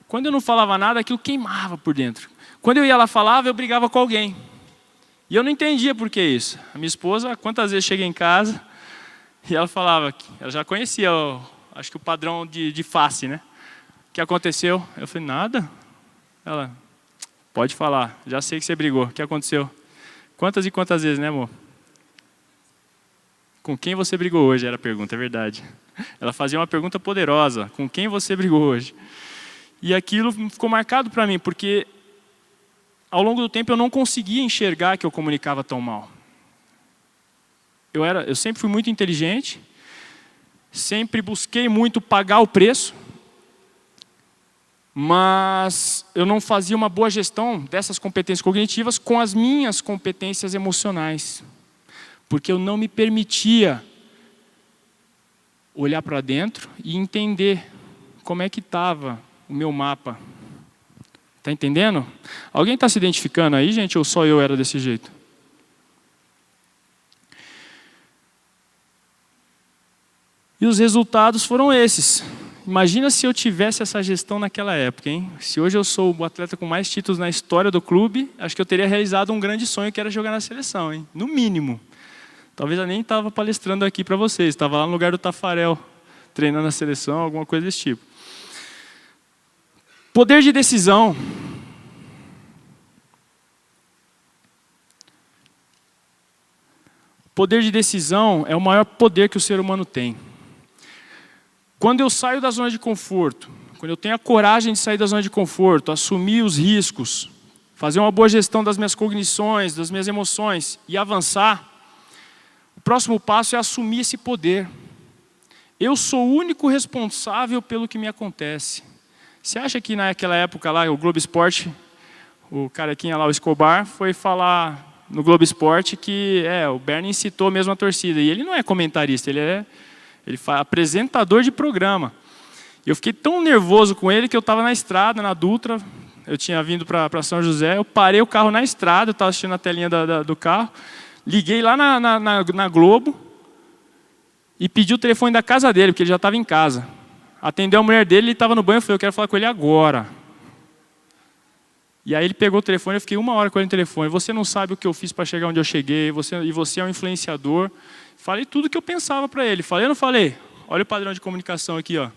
quando eu não falava nada, aquilo queimava por dentro. Quando eu ia lá falava, eu brigava com alguém. E eu não entendia por que isso. A minha esposa, quantas vezes cheguei em casa, e ela falava, ela já conhecia, acho que o padrão de face, né? O que aconteceu? Eu falei, nada. Ela, pode falar, já sei que você brigou. O que aconteceu? Quantas e quantas vezes, né, amor? Com quem você brigou hoje? Era a pergunta, é verdade. Ela fazia uma pergunta poderosa. Com quem você brigou hoje? E aquilo ficou marcado para mim, porque ao longo do tempo, eu não conseguia enxergar que eu comunicava tão mal. Eu sempre fui muito inteligente, sempre busquei muito pagar o preço, mas eu não fazia uma boa gestão dessas competências cognitivas com as minhas competências emocionais. Porque eu não me permitia olhar para dentro e entender como é que estava o meu mapa. Está entendendo? Alguém está se identificando aí, gente, ou só eu era desse jeito? E os resultados foram esses. Imagina se eu tivesse essa gestão naquela época, hein? Se hoje eu sou o atleta com mais títulos na história do clube, acho que eu teria realizado um grande sonho, que era jogar na seleção, hein? No mínimo. Talvez eu nem estava palestrando aqui para vocês, estava lá no lugar do Tafarel, treinando a seleção, alguma coisa desse tipo. Poder de decisão. Poder de decisão é o maior poder que o ser humano tem. Quando eu saio da zona de conforto, quando eu tenho a coragem de sair da zona de conforto, assumir os riscos, fazer uma boa gestão das minhas cognições, das minhas emoções e avançar, o próximo passo é assumir esse poder. Eu sou o único responsável pelo que me acontece. Você acha que naquela época lá, o Globo Esporte, o carequinha lá, o Escobar, foi falar no Globo Esporte que o Bernie incitou mesmo a torcida. E ele não é comentarista, ele faz apresentador de programa. Eu fiquei tão nervoso com ele que eu estava na estrada, na Dutra, eu tinha vindo para São José, eu parei o carro na estrada, eu estava assistindo a telinha do carro, liguei lá na Globo e pedi o telefone da casa dele, porque ele já estava em casa. Atendeu a mulher dele, ele estava no banho, eu falei, eu quero falar com ele agora. E aí ele pegou o telefone, eu fiquei 1 hora com ele no telefone. Você não sabe o que eu fiz para chegar onde eu cheguei, e você é um influenciador. Falei tudo o que eu pensava para ele. Falei ou não falei? Olha o padrão de comunicação aqui, ó.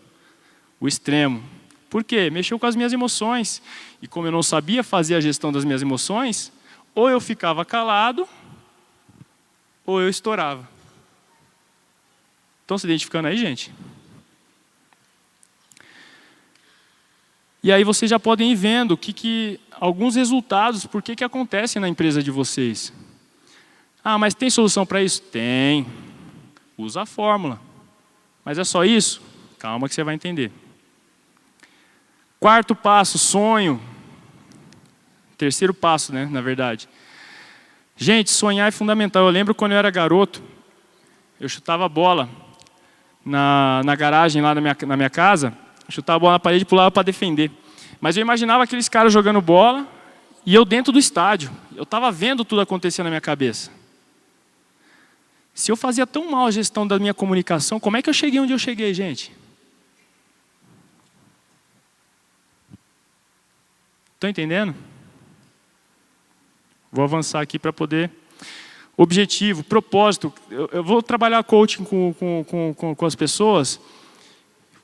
O extremo. Por quê? Mexeu com as minhas emoções. E como eu não sabia fazer a gestão das minhas emoções, ou eu ficava calado, ou eu estourava. Estão se identificando aí, gente? E aí vocês já podem ir vendo alguns resultados, por que acontecem na empresa de vocês. Ah, mas tem solução para isso? Tem. Usa a fórmula. Mas é só isso? Calma que você vai entender. 4º passo, sonho. 3º passo, né, na verdade. Gente, sonhar é fundamental. Eu lembro quando eu era garoto, eu chutava a bola na garagem lá na minha casa, chutava a bola na parede e pulava para defender. Mas eu imaginava aqueles caras jogando bola e eu dentro do estádio. Eu estava vendo tudo acontecer na minha cabeça. Se eu fazia tão mal a gestão da minha comunicação, como é que eu cheguei onde eu cheguei, gente? Estão entendendo? Vou avançar aqui para poder... Objetivo, propósito. Eu vou trabalhar coaching com as pessoas.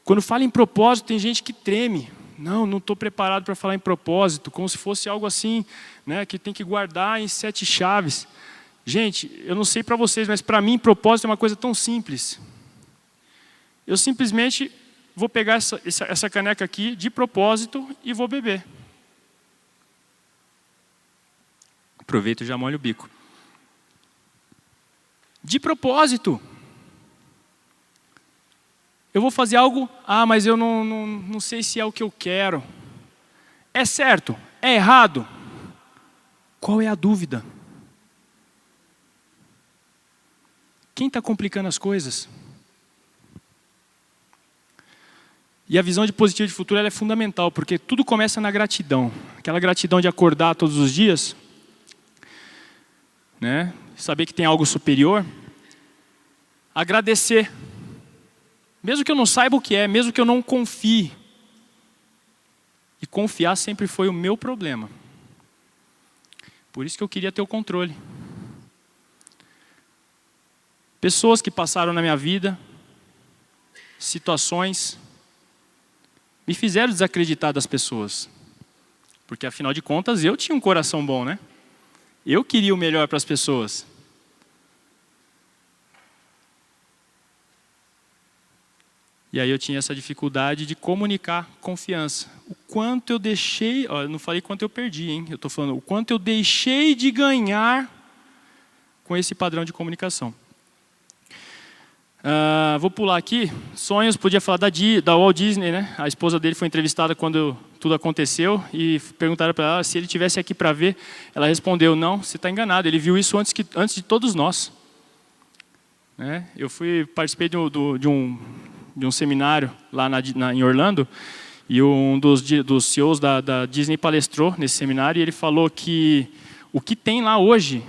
Quando fala em propósito, tem gente que treme. Não estou preparado para falar em propósito, como se fosse algo assim, né, que tem que guardar em 7 chaves. Gente, eu não sei para vocês, mas para mim, propósito é uma coisa tão simples. Eu simplesmente vou pegar essa caneca aqui de propósito e vou beber. Aproveito e já molho o bico. De propósito. Eu vou fazer algo, mas eu não sei se é o que eu quero. É certo? É errado? Qual é a dúvida? Quem está complicando as coisas? E a visão de positivo de futuro ela é fundamental, porque tudo começa na gratidão. Aquela gratidão de acordar todos os dias, né? Saber que tem algo superior. Agradecer. Mesmo que eu não saiba o que é, mesmo que eu não confie. E confiar sempre foi o meu problema. Por isso que eu queria ter o controle. Pessoas que passaram na minha vida, situações, me fizeram desacreditar das pessoas. Porque afinal de contas eu tinha um coração bom, né? Eu queria o melhor para as pessoas. E aí eu tinha essa dificuldade de comunicar confiança. O quanto eu deixei, ó, eu não falei quanto eu perdi, hein? Eu estou falando o quanto eu deixei de ganhar com esse padrão de comunicação. Vou pular aqui. Sonhos, podia falar da Walt Disney, né? A esposa dele foi entrevistada quando tudo aconteceu e perguntaram para ela se ele estivesse aqui para ver. Ela respondeu, não, você está enganado, ele viu isso antes de todos nós. Né? Eu participei de um seminário lá em Orlando, e um dos CEOs da Disney palestrou nesse seminário, e ele falou que o que tem lá hoje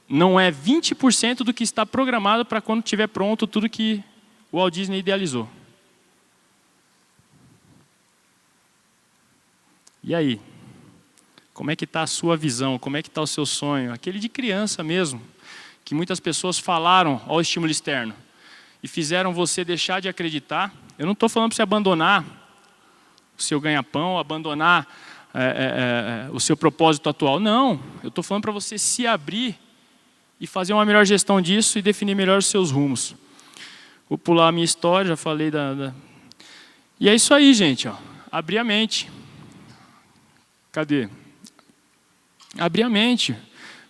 não é 20% do que está programado para quando estiver pronto tudo que o Walt Disney idealizou. E aí? Como é que está a sua visão? Como é que está o seu sonho? Aquele de criança mesmo, que muitas pessoas falaram ao estímulo externo e fizeram você deixar de acreditar. Eu não estou falando para você abandonar o seu ganha-pão, abandonar o seu propósito atual. Não, eu estou falando para você se abrir e fazer uma melhor gestão disso e definir melhor os seus rumos. Vou pular a minha história, já falei E é isso aí, gente. Ó. Abrir a mente. Cadê? Abrir a mente.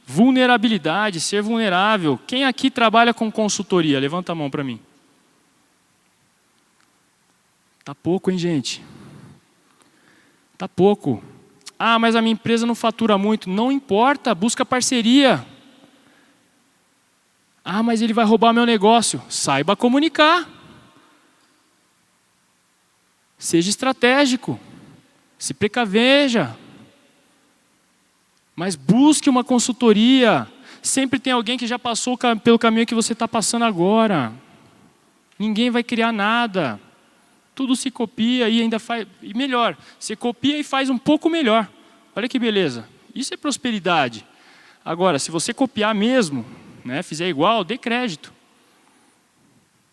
Vulnerabilidade, ser vulnerável. Quem aqui trabalha com consultoria? Levanta a mão para mim. Tá pouco, hein, gente? Tá pouco. Ah, mas a minha empresa não fatura muito. Não importa, busca parceria. Ah, mas ele vai roubar meu negócio. Saiba comunicar. Seja estratégico. Se precaveja. Mas busque uma consultoria. Sempre tem alguém que já passou pelo caminho que você está passando agora. Ninguém vai criar nada. Tudo se copia e ainda faz... E melhor, você copia e faz um pouco melhor. Olha que beleza. Isso é prosperidade. Agora, se você copiar mesmo, né, fizer igual, dê crédito.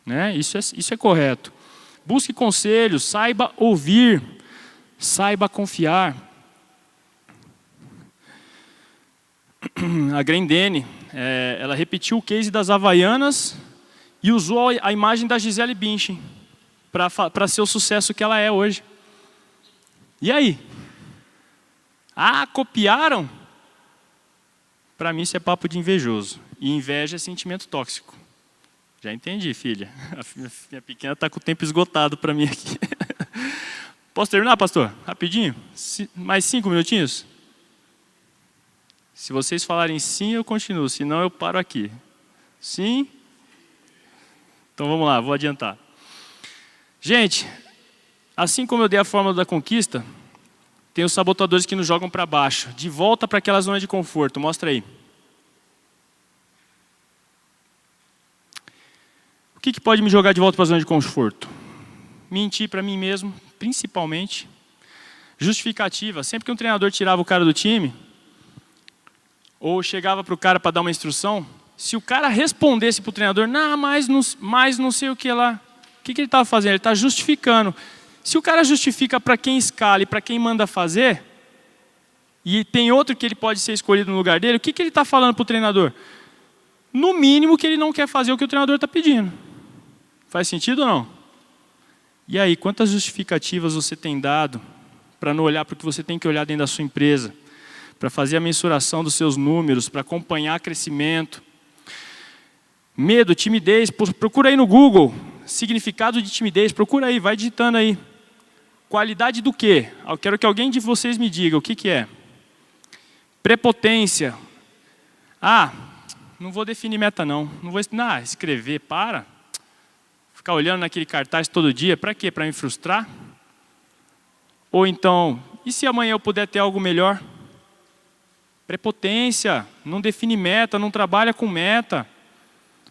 Né? Isso é correto. Busque conselhos, saiba ouvir, saiba confiar. A Grendene, ela repetiu o case das Havaianas e usou a imagem da Gisele Bündchen para ser o sucesso que ela é hoje. E aí? Ah, copiaram? Para mim isso é papo de invejoso. E inveja é sentimento tóxico. Já entendi, filha. A minha pequena está com o tempo esgotado para mim aqui. Posso terminar, pastor? Rapidinho? Mais 5 minutinhos? Se vocês falarem sim, eu continuo. Se não, eu paro aqui. Sim? Então vamos lá, vou adiantar. Gente, assim como eu dei a fórmula da conquista, tem os sabotadores que nos jogam para baixo, de volta para aquela zona de conforto. Mostra aí. O que pode me jogar de volta para a zona de conforto? Mentir para mim mesmo, principalmente. Justificativa. Sempre que um treinador tirava o cara do time, ou chegava para o cara para dar uma instrução, se o cara respondesse para o treinador, não, mas não sei o que lá, o que ele estava fazendo? Ele está justificando. Se o cara justifica para quem escala e para quem manda fazer, e tem outro que ele pode ser escolhido no lugar dele, o que ele está falando para o treinador? No mínimo que ele não quer fazer o que o treinador está pedindo. Faz sentido ou não? E aí, quantas justificativas você tem dado para não olhar para o que você tem que olhar dentro da sua empresa? Para fazer a mensuração dos seus números, para acompanhar crescimento. Medo, timidez, procura aí no Google, significado de timidez, procura aí, vai digitando aí. Qualidade do quê? Eu quero que alguém de vocês me diga o que é. Prepotência. Ah, não vou definir meta não, não vou escrever, para. Ficar olhando naquele cartaz todo dia, para quê? Para me frustrar? Ou então, e se amanhã eu puder ter algo melhor? Prepotência, não define meta, não trabalha com meta.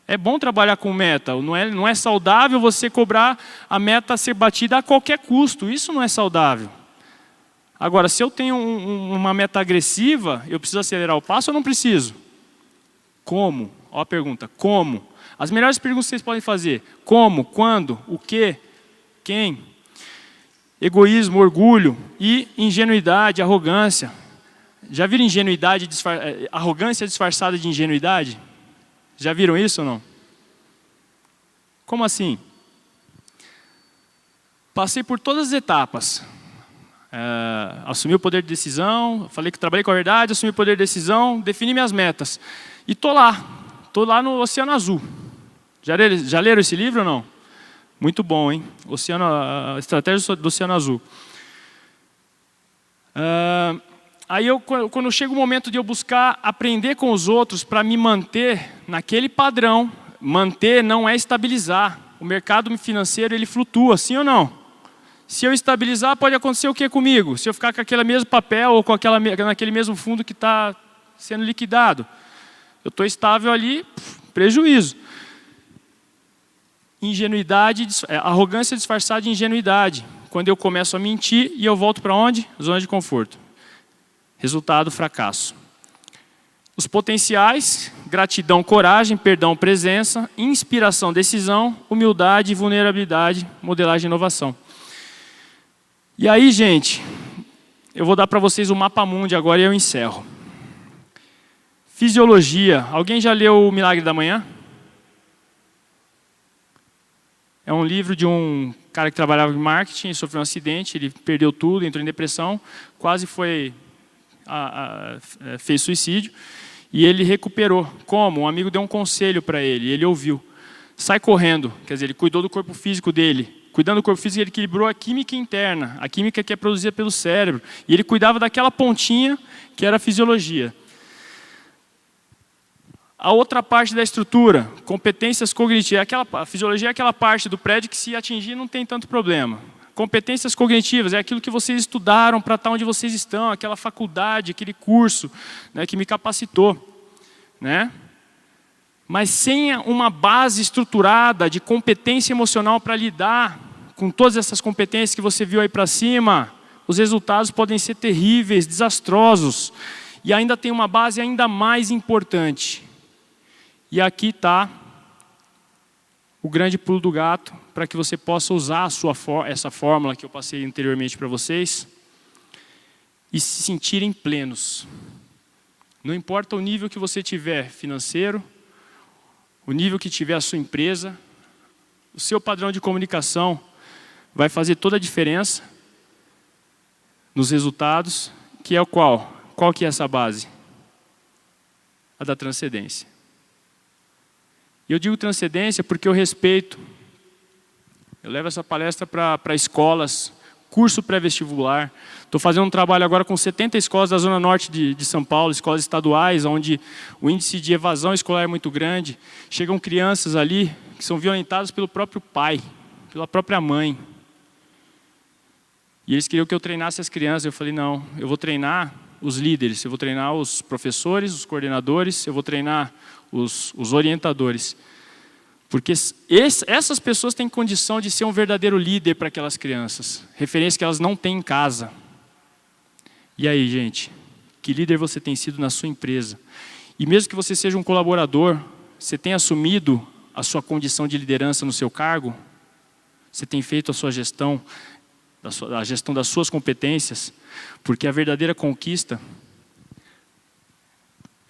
É bom trabalhar com meta, não é saudável você cobrar a meta a ser batida a qualquer custo, isso não é saudável. Agora, se eu tenho uma meta agressiva, eu preciso acelerar o passo ou não preciso? Como? Olha a pergunta, como? As melhores perguntas que vocês podem fazer, como, quando, o quê, quem? Egoísmo, orgulho e ingenuidade, arrogância. Já viram arrogância disfarçada de ingenuidade? Já viram isso ou não? Como assim? Passei por todas as etapas. Assumi o poder de decisão, falei que trabalhei com a verdade, assumi o poder de decisão, defini minhas metas. E estou lá no Oceano Azul. Já leram esse livro ou não? Muito bom, hein? A Estratégia do Oceano Azul. Aí, quando chega o momento de eu buscar aprender com os outros para me manter naquele padrão, manter não é estabilizar. O mercado financeiro, ele flutua, sim ou não? Se eu estabilizar, pode acontecer o que comigo? Se eu ficar com aquele mesmo papel ou naquele mesmo fundo que está sendo liquidado. Eu estou estável ali, prejuízo. Ingenuidade, arrogância disfarçada de ingenuidade. Quando eu começo a mentir e eu volto para onde? Zona de conforto. Resultado, fracasso. Os potenciais: gratidão, coragem, perdão, presença, inspiração, decisão, humildade, vulnerabilidade, modelagem e inovação. E aí, gente, eu vou dar para vocês o mapa mundi agora e eu encerro. Fisiologia. Alguém já leu O Milagre da Manhã? É um livro de um cara que trabalhava em marketing, sofreu um acidente, ele perdeu tudo, entrou em depressão, quase fez suicídio. E ele recuperou. Como? Um amigo deu um conselho para ele, ele ouviu. Sai correndo. Quer dizer, ele cuidou do corpo físico dele. Cuidando do corpo físico, ele equilibrou a química interna, a química que é produzida pelo cérebro. E ele cuidava daquela pontinha que era a fisiologia. A outra parte da estrutura, competências cognitivas. A fisiologia é aquela parte do prédio que, se atingir, não tem tanto problema. Competências cognitivas é aquilo que vocês estudaram para estar onde vocês estão, aquela faculdade, aquele curso, né, que me capacitou. Né? Mas sem uma base estruturada de competência emocional para lidar com todas essas competências que você viu aí para cima, os resultados podem ser terríveis, desastrosos. E ainda tem uma base ainda mais importante. E aqui está o grande pulo do gato, para que você possa usar essa fórmula que eu passei anteriormente para vocês e se sentirem plenos. Não importa o nível que você tiver financeiro, o nível que tiver a sua empresa, o seu padrão de comunicação vai fazer toda a diferença nos resultados, que é o qual? Qual que é essa base? A da transcendência. E eu digo transcendência porque eu respeito. Eu levo essa palestra para escolas, curso pré-vestibular. Estou fazendo um trabalho agora com 70 escolas da Zona Norte de São Paulo, escolas estaduais, onde o índice de evasão escolar é muito grande. Chegam crianças ali que são violentadas pelo próprio pai, pela própria mãe. E eles queriam que eu treinasse as crianças. Eu falei, não, eu vou treinar os líderes, eu vou treinar os professores, os coordenadores, eu vou treinar os orientadores. Porque essas pessoas têm condição de ser um verdadeiro líder para aquelas crianças. Referência que elas não têm em casa. E aí, gente? Que líder você tem sido na sua empresa? E mesmo que você seja um colaborador, você tem assumido a sua condição de liderança no seu cargo? Você tem feito a sua gestão, a gestão das suas competências? Porque a verdadeira conquista,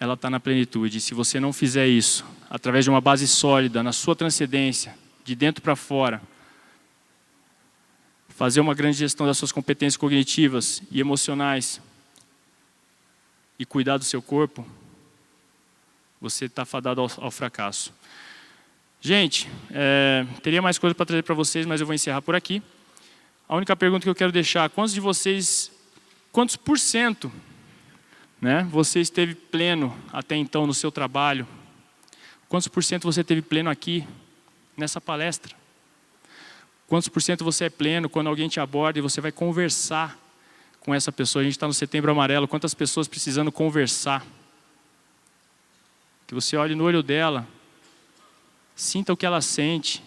ela está na plenitude. Se você não fizer isso, através de uma base sólida, na sua transcendência, de dentro para fora, fazer uma grande gestão das suas competências cognitivas e emocionais, e cuidar do seu corpo, você está fadado ao fracasso. Gente, teria mais coisa para trazer para vocês, mas eu vou encerrar por aqui. A única pergunta que eu quero deixar: quantos de vocês, quantos por cento, né, você esteve pleno até então no seu trabalho? Quantos por cento você teve pleno aqui, nessa palestra? Quantos por cento você é pleno quando alguém te aborda e você vai conversar com essa pessoa? A gente está no Setembro Amarelo, quantas pessoas precisando conversar? Que você olhe no olho dela, sinta o que ela sente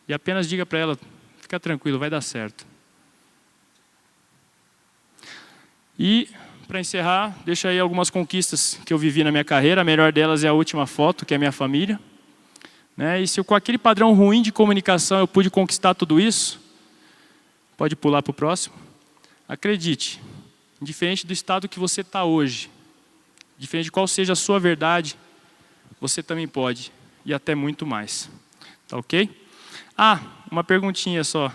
e apenas diga para ela: fica tranquilo, vai dar certo. E, para encerrar, deixo aí algumas conquistas que eu vivi na minha carreira. A melhor delas é a última foto, que é a minha família. Né? E se com aquele padrão ruim de comunicação eu pude conquistar tudo isso, pode pular para o próximo. Acredite, indiferente do estado que você está hoje, diferente de qual seja a sua verdade, você também pode, e até muito mais. Tá ok? Ah, uma perguntinha só.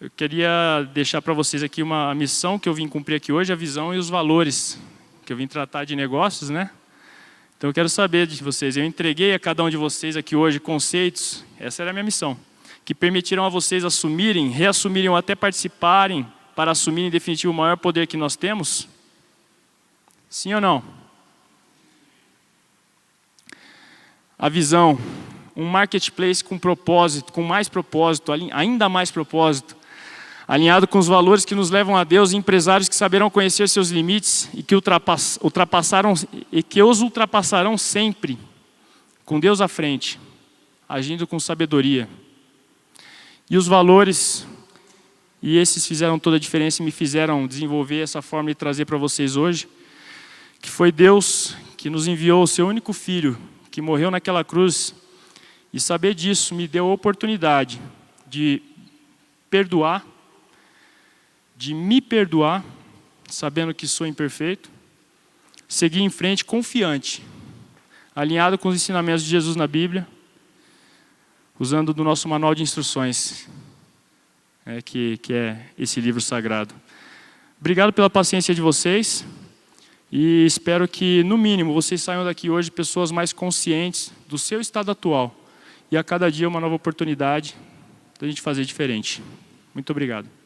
eu queria deixar para vocês aqui uma missão que eu vim cumprir aqui hoje, a visão e os valores, que eu vim tratar de negócios, né? Então eu quero saber de vocês, eu entreguei a cada um de vocês aqui hoje conceitos, essa era a minha missão, que permitirão a vocês assumirem, reassumirem ou até participarem para assumirem em definitivo o maior poder que nós temos? Sim ou não? A visão, um marketplace com propósito, com mais propósito, ainda mais propósito, alinhado com os valores que nos levam a Deus, empresários que saberão conhecer seus limites e que os ultrapassarão sempre, com Deus à frente, agindo com sabedoria. E os valores, e esses fizeram toda a diferença e me fizeram desenvolver essa forma de trazer para vocês hoje, que foi Deus que nos enviou o seu único filho, que morreu naquela cruz, e saber disso me deu a oportunidade de perdoar, de me perdoar, sabendo que sou imperfeito, seguir em frente confiante, alinhado com os ensinamentos de Jesus na Bíblia, usando do nosso manual de instruções, que é esse livro sagrado. Obrigado pela paciência de vocês e espero que, no mínimo, vocês saiam daqui hoje pessoas mais conscientes do seu estado atual e a cada dia uma nova oportunidade da gente fazer diferente. Muito obrigado.